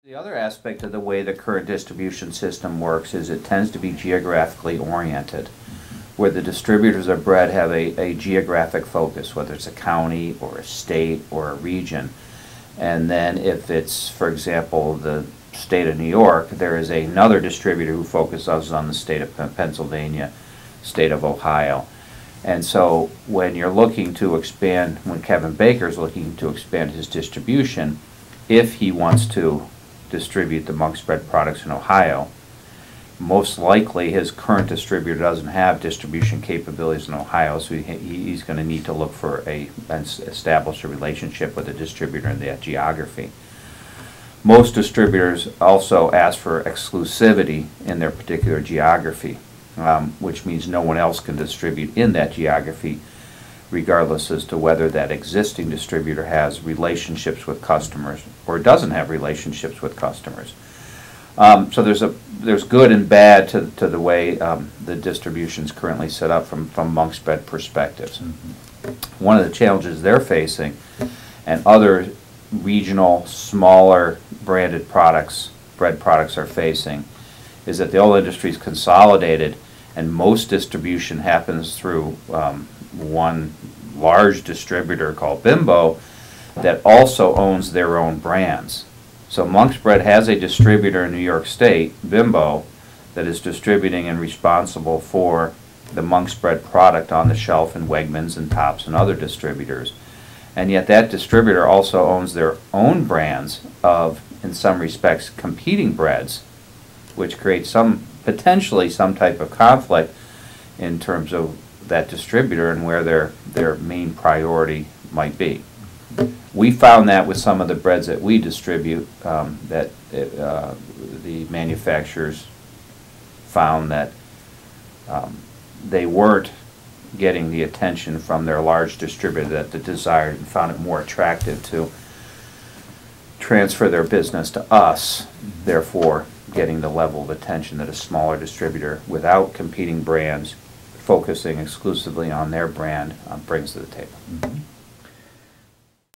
The other aspect of the way the current distribution system works is it tends to be geographically oriented, where the distributors of bread have a geographic focus, whether it's a county or a state or a region. And then if it's, for example, the state of New York, there is another distributor who focuses on the state of Pennsylvania, state of Ohio. And so when you're looking to expand, when Kevin Baker is looking to expand his distribution, if he wants to distribute the Monk's Bread products in Ohio, most likely his current distributor doesn't have distribution capabilities in Ohio, so he's going to need to look for establish a relationship with a distributor in that geography. Most distributors also ask for exclusivity in their particular geography, which means no one else can distribute in that geography, regardless as to whether that existing distributor has relationships with customers or doesn't have relationships with customers. So there's good and bad to the way the distribution is currently set up from Monk's Bread perspectives. Mm-hmm. One of the challenges they're facing, and other regional, smaller branded products, bread products are facing, is that the oil industry is consolidated, and most distribution happens through one large distributor called Bimbo that also owns their own brands. So Monk's Bread has a distributor in New York State, Bimbo, that is distributing and responsible for the Monk's Bread product on the shelf in Wegmans and Tops and other distributors. And yet that distributor also owns their own brands of, in some respects, competing breads, which creates potentially some type of conflict in terms of that distributor and where their main priority might be. We found that with some of the breads that we distribute, the manufacturers found that they weren't getting the attention from their large distributor that they desired, and found it more attractive to transfer their business to us, therefore getting the level of attention that a smaller distributor without competing brands, focusing exclusively on their brand, brings to the table. Mm-hmm.